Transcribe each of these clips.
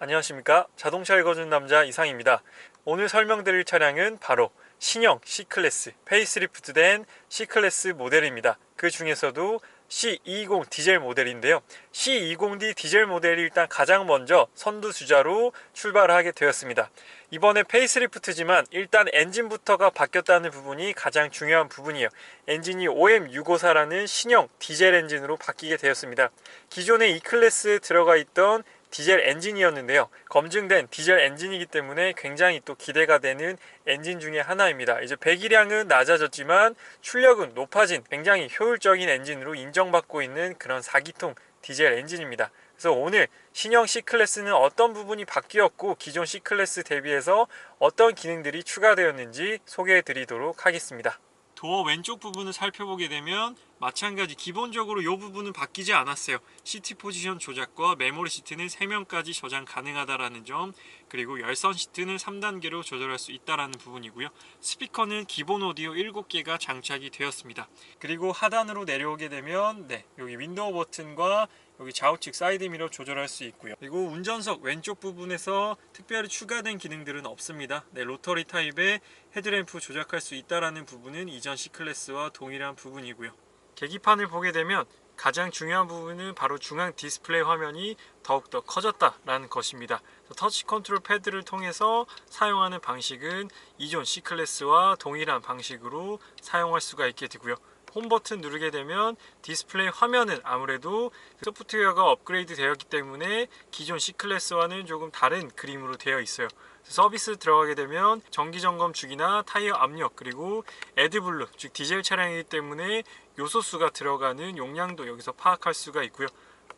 안녕하십니까, 자동차 읽어주는 남자 이상입니다. 오늘 설명드릴 차량은 바로 신형 C클래스 페이스리프트된 C클래스 모델입니다. 그 중에서도 C20 디젤 모델인데요, C20D 디젤 모델이 일단 가장 먼저 선두주자로 출발하게 되었습니다. 이번에 페이스리프트지만 일단 엔진부터가 바뀌었다는 부분이 가장 중요한 부분이에요. 엔진이 OM654라는 신형 디젤 엔진으로 바뀌게 되었습니다. 기존의 E클래스에 들어가 있던 디젤 엔진이었는데요, 검증된 디젤 엔진이기 때문에 굉장히 또 기대가 되는 엔진 중에 하나입니다. 이제 배기량은 낮아졌지만 출력은 높아진 굉장히 효율적인 엔진으로 인정받고 있는 그런 4기통 디젤 엔진입니다. 그래서 오늘 신형 C클래스는 어떤 부분이 바뀌었고 기존 C클래스 대비해서 어떤 기능들이 추가되었는지 소개해 드리도록 하겠습니다. 도어 왼쪽 부분을 살펴보게 되면 마찬가지 기본적으로 이 부분은 바뀌지 않았어요. 시트 포지션 조작과 메모리 시트는 3명까지 저장 가능하다라는 점, 그리고 열선 시트는 3단계로 조절할 수 있다라는 부분이고요. 스피커는 기본 오디오 7개가 장착이 되었습니다. 그리고 하단으로 내려오게 되면 여기 윈도우 버튼과 여기 좌우측 사이드미러 조절할 수 있고요. 그리고 운전석 왼쪽 부분에서 특별히 추가된 기능들은 없습니다. 로터리 타입의 헤드램프 조작할 수 있다라는 부분은 이전 C클래스와 동일한 부분이고요. 계기판을 보게 되면 가장 중요한 부분은 바로 중앙 디스플레이 화면이 더욱더 커졌다라는 것입니다. 터치 컨트롤 패드를 통해서 사용하는 방식은 이전 C클래스와 동일한 방식으로 사용할 수가 있게 되고요. 홈 버튼 누르게 되면 디스플레이 화면은 아무래도 소프트웨어가 업그레이드 되었기 때문에 기존 C클래스와는 조금 다른 그림으로 되어 있어요. 서비스 들어가게 되면 정기점검 주기나 타이어 압력, 그리고 애드블루, 즉 디젤 차량이기 때문에 요소수가 들어가는 용량도 여기서 파악할 수가 있고요.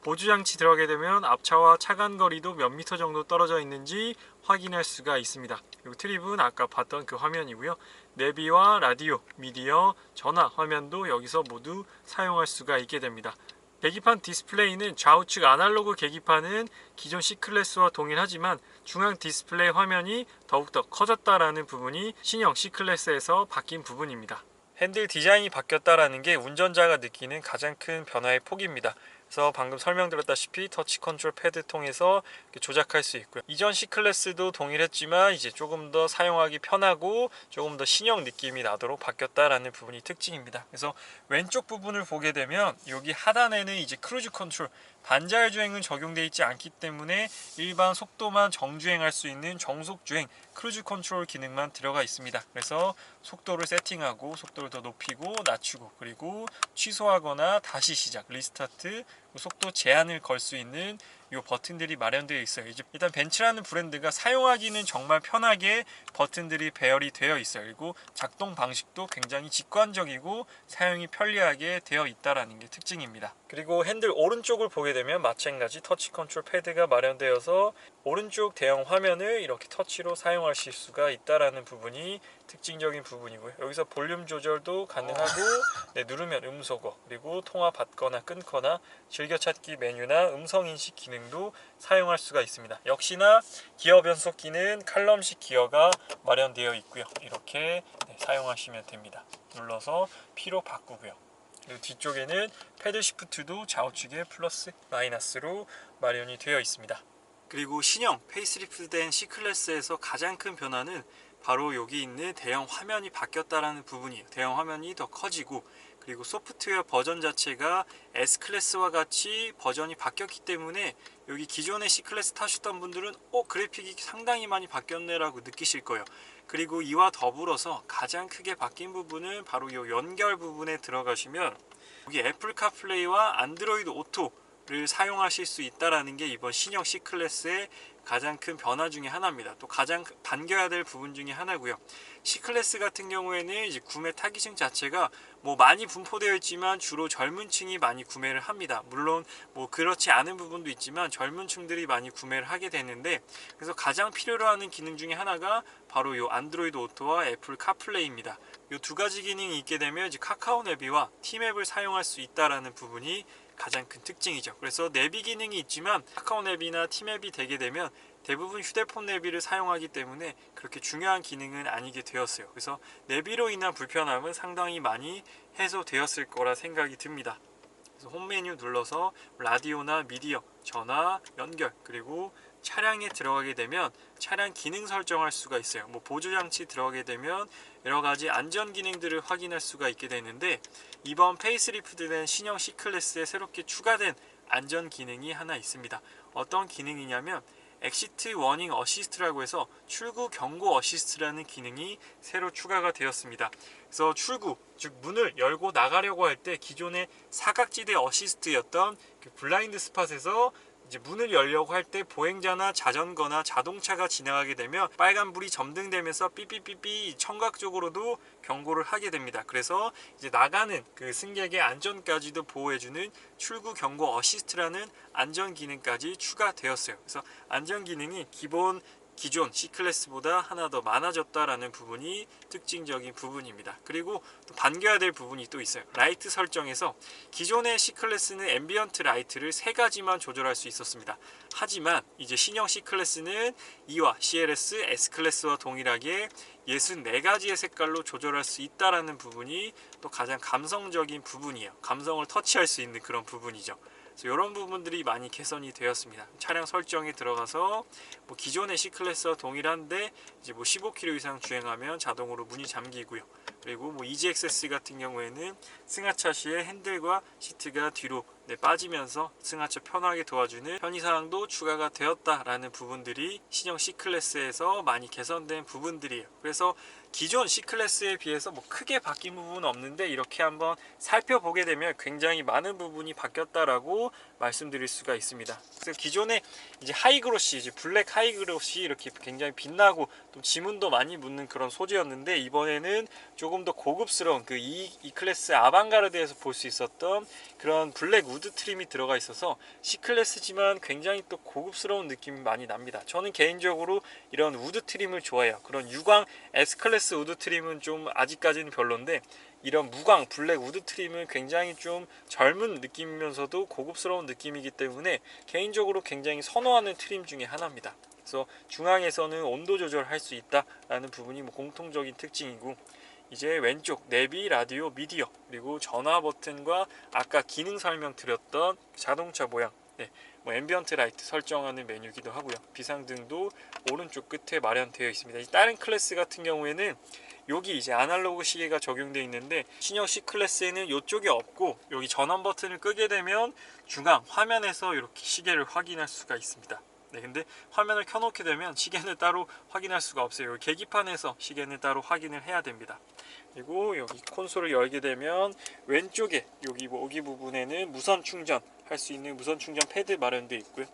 보조장치 들어가게 되면 앞차와 차간거리도 몇 미터 정도 떨어져 있는지 확인할 수가 있습니다. 그리고 트립은 아까 봤던 그 화면이고요. 내비와 라디오, 미디어, 전화 화면도 여기서 모두 사용할 수가 있게 됩니다. 계기판 디스플레이는 좌우측 아날로그 계기판은 기존 C클래스와 동일하지만 중앙 디스플레이 화면이 더욱더 커졌다라는 부분이 신형 C클래스에서 바뀐 부분입니다. 핸들 디자인이 바뀌었다라는 게 운전자가 느끼는 가장 큰 변화의 폭입니다. 그래서 방금 설명드렸다시피 터치 컨트롤 패드 통해서 조작할 수 있고요. 이전 C클래스도 동일했지만 이제 조금 더 사용하기 편하고 조금 더 신형 느낌이 나도록 바뀌었다라는 부분이 특징입니다. 그래서 왼쪽 부분을 보게 되면 여기 하단에는 이제 크루즈 컨트롤, 반자율 주행은 적용되어 있지 않기 때문에 일반 속도만 정주행할 수 있는 정속 주행 크루즈 컨트롤 기능만 들어가 있습니다. 그래서 속도를 세팅하고 속도를 더 높이고 낮추고, 그리고 취소하거나 다시 시작, 리스타트, 속도 제한을 걸 수 있는 이 버튼들이 마련되어 있어요. 일단 벤츠라는 브랜드가 사용하기는 정말 편하게 버튼들이 배열이 되어 있어요. 그리고 작동 방식도 굉장히 직관적이고 사용이 편리하게 되어 있다는 게 특징입니다. 그리고 핸들 오른쪽을 보게 되면 마찬가지 터치 컨트롤 패드가 마련되어서 오른쪽 대형 화면을 이렇게 터치로 사용하실 수가 있다는 부분이 특징적인 부분이고요. 여기서 볼륨 조절도 가능하고 누르면 음소거, 그리고 통화 받거나 끊거나 즐겨찾기 메뉴나 음성인식 기능도 사용할 수가 있습니다. 역시나 기어 변속기는 칼럼식 기어가 마련되어 있고요. 이렇게 사용하시면 됩니다. 눌러서 P로 바꾸고요. 그리고 뒤쪽에는 패들 시프트도 좌우측에 플러스 마이너스로 마련이 되어 있습니다. 그리고 신형 페이스리프트된 C클래스에서 가장 큰 변화는 바로 여기 있는 대형 화면이 바뀌었다라는 부분이에요. 대형 화면이 더 커지고, 그리고 소프트웨어 버전 자체가 S클래스와 같이 버전이 바뀌었기 때문에 여기 기존의 C클래스 타셨던 분들은 그래픽이 상당히 많이 바뀌었네 라고 느끼실 거예요. 그리고 이와 더불어서 가장 크게 바뀐 부분은 바로 이 연결 부분에 들어가시면 여기 애플 카플레이와 안드로이드 오토를 사용하실 수 있다는 게 이번 신형 C클래스의 가장 큰 변화 중에 하나입니다. 또 가장 반겨야 될 부분 중에 하나고요. C클래스 같은 경우에는 이제 구매 타깃층 자체가 많이 분포되어 있지만 주로 젊은 층이 많이 구매를 합니다. 물론 그렇지 않은 부분도 있지만 젊은 층들이 많이 구매를 하게 되는데, 그래서 가장 필요로 하는 기능 중에 하나가 바로 이 안드로이드 오토와 애플 카플레이입니다. 이 두 가지 기능이 있게 되면 이제 카카오 내비와 티맵을 사용할 수 있다라는 부분이 가장 큰 특징이죠. 그래서 내비 기능이 있지만 카카오 내비나 티맵이 되게 되면 대부분 휴대폰 내비를 사용하기 때문에 그렇게 중요한 기능은 아니게 되었어요. 그래서 내비로 인한 불편함은 상당히 많이 해소되었을 거라 생각이 듭니다. 그래서 홈 메뉴 눌러서 라디오나 미디어, 전화, 연결, 그리고 차량에 들어가게 되면 차량 기능 설정할 수가 있어요. 뭐 보조장치 들어가게 되면 여러 가지 안전 기능들을 확인할 수가 있게 되는데, 이번 페이스리프트된 신형 C클래스에 새롭게 추가된 안전 기능이 하나 있습니다. 어떤 기능이냐면 엑시트 워닝 어시스트라고 해서 출구 경고 어시스트라는 기능이 새로 추가가 되었습니다. 그래서 출구, 즉 문을 열고 나가려고 할 때 기존의 사각지대 어시스트였던 그 블라인드 스팟에서 이제 문을 열려고 할 때 보행자나 자전거나 자동차가 지나가게 되면 빨간불이 점등되면서 삐삐삐삐 청각적으로도 경고를 하게 됩니다. 그래서 이제 나가는 그 승객의 안전까지도 보호해주는 출구 경고 어시스트라는 안전 기능까지 추가되었어요. 그래서 안전 기능이 기존 C클래스보다 하나 더 많아졌다라는 부분이 특징적인 부분입니다. 그리고 또 반겨야 될 부분이 또 있어요. 라이트 설정에서 기존의 C클래스는 앰비언트 라이트를 3가지만 조절할 수 있었습니다. 하지만 이제 신형 C클래스는 E와 CLS, S클래스와 동일하게 64가지의 색깔로 조절할 수 있다는 부분이 또 가장 감성적인 부분이에요. 감성을 터치할 수 있는 그런 부분이죠. 이런 부분들이 많이 개선이 되었습니다. 차량 설정에 들어가서 뭐 기존의 C클래스와 동일한데 이제 뭐 15km 이상 주행하면 자동으로 문이 잠기고요. 그리고 뭐 이지 액세스 같은 경우에는 승하차 시에 핸들과 시트가 뒤로 빠지면서 승하차 편하게 도와주는 편의사항도 추가가 되었다라는 부분들이 신형 C클래스에서 많이 개선된 부분들이에요. 그래서 기존 C클래스에 비해서 뭐 크게 바뀐 부분은 없는데, 이렇게 한번 살펴보게 되면 굉장히 많은 부분이 바뀌었다라고 말씀드릴 수가 있습니다. 그래서 기존에 이제 하이그로시, 이제 블랙 하이그로시 이렇게 굉장히 빛나고 또 지문도 많이 묻는 그런 소재였는데, 이번에는 조금 더 고급스러운 그 E클래스 아방가르드에서 볼 수 있었던 그런 블랙 우드 트림이 들어가 있어서 C클래스지만 굉장히 또 고급스러운 느낌이 많이 납니다. 저는 개인적으로 이런 우드 트림을 좋아해요. 그런 유광 S클래스 우드 트림은 좀 아직까지는 별론데, 이런 무광 블랙 우드 트림은 굉장히 좀 젊은 느낌이면서도 고급스러운 느낌이기 때문에 개인적으로 굉장히 선호하는 트림 중에 하나입니다. 그래서 중앙에서는 온도 조절할 수 있다라는 부분이 뭐 공통적인 특징이고, 이제 왼쪽 내비, 라디오, 미디어, 그리고 전화 버튼과 아까 기능 설명 드렸던 자동차 모양, 뭐 앰비언트 라이트 설정하는 메뉴이기도 하고요. 비상등도 오른쪽 끝에 마련되어 있습니다. 다른 클래스 같은 경우에는 여기 이제 아날로그 시계가 적용되어 있는데, 신형 C클래스에는 이쪽이 없고, 여기 전원 버튼을 끄게 되면 중앙 화면에서 이렇게 시계를 확인할 수가 있습니다. 근데 화면을 켜놓게 되면 시계는 따로 확인할 수가 없어요. 계기판에서 시계는 따로 확인을 해야 됩니다. 그리고 여기 콘솔을 열게 되면 왼쪽에 여기 부분에는 무선 충전 할 수 있는 무선 충전 패드 마련되어 있고요.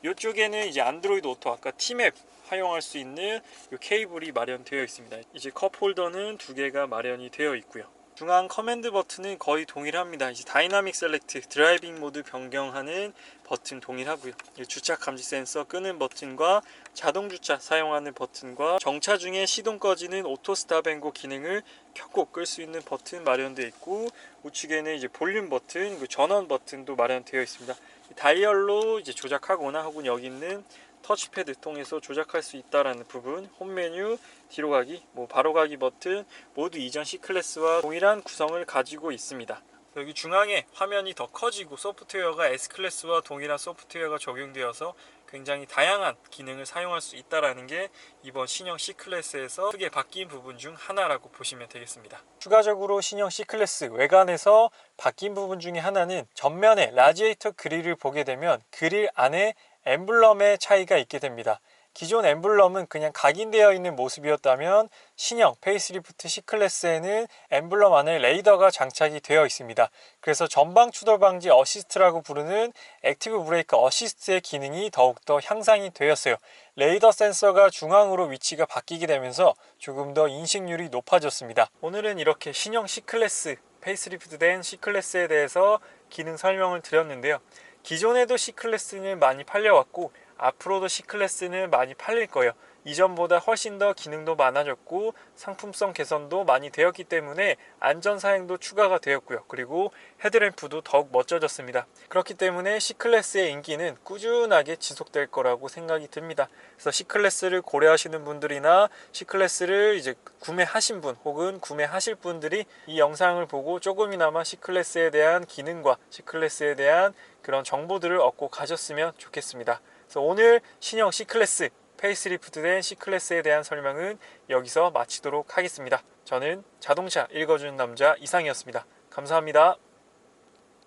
이쪽에는 이제 안드로이드 오토, 아까 T맵 활용할 수 있는 이 케이블이 마련되어 있습니다. 이제 컵 홀더는 2개가 마련이 되어 있고요. 중앙 커맨드 버튼은 거의 동일합니다. 이제 다이나믹 셀렉트, 드라이빙 모드 변경하는 버튼 동일하고요. 주차 감지 센서 끄는 버튼과 자동 주차 사용하는 버튼과 정차 중에 시동 꺼지는 오토 스탑 앤고 기능을 켜고 끌 수 있는 버튼 마련되어 있고, 우측에는 이제 볼륨 버튼, 전원 버튼도 마련되어 있습니다. 다이얼로 이제 조작하거나 혹은 여기 있는 터치패드 통해서 조작할 수 있다라는 부분, 홈 메뉴, 뒤로 가기, 뭐 바로 가기 버튼 모두 이전 C클래스와 동일한 구성을 가지고 있습니다. 여기 중앙에 화면이 더 커지고 소프트웨어가 S클래스와 동일한 소프트웨어가 적용되어서 굉장히 다양한 기능을 사용할 수 있다는 게 이번 신형 C클래스에서 크게 바뀐 부분 중 하나라고 보시면 되겠습니다. 추가적으로 신형 C클래스 외관에서 바뀐 부분 중에 하나는 전면에 라디에이터 그릴을 보게 되면 그릴 안에 엠블럼의 차이가 있게 됩니다. 기존 엠블럼은 그냥 각인되어 있는 모습이었다면 신형 페이스리프트 C클래스에는 엠블럼 안에 레이더가 장착이 되어 있습니다. 그래서 전방 추돌 방지 어시스트라고 부르는 액티브 브레이크 어시스트의 기능이 더욱더 향상이 되었어요. 레이더 센서가 중앙으로 위치가 바뀌게 되면서 조금 더 인식률이 높아졌습니다. 오늘은 이렇게 신형 C클래스, 페이스리프트된 C클래스에 대해서 기능 설명을 드렸는데요. 기존에도 C클래스는 많이 팔려왔고 앞으로도 C클래스는 많이 팔릴 거예요. 이전보다 훨씬 더 기능도 많아졌고 상품성 개선도 많이 되었기 때문에 안전사양도 추가가 되었고요. 그리고 헤드램프도 더욱 멋져졌습니다. 그렇기 때문에 C클래스의 인기는 꾸준하게 지속될 거라고 생각이 듭니다. 그래서 C클래스를 고려하시는 분들이나 C클래스를 이제 구매하신 분 혹은 구매하실 분들이 이 영상을 보고 조금이나마 C클래스에 대한 기능과 C클래스에 대한 그런 정보들을 얻고 가셨으면 좋겠습니다. 그래서 오늘 신형 C클래스, 페이스리프트된 C클래스에 대한 설명은 여기서 마치도록 하겠습니다. 저는 자동차 읽어주는 남자 이상이었습니다. 감사합니다.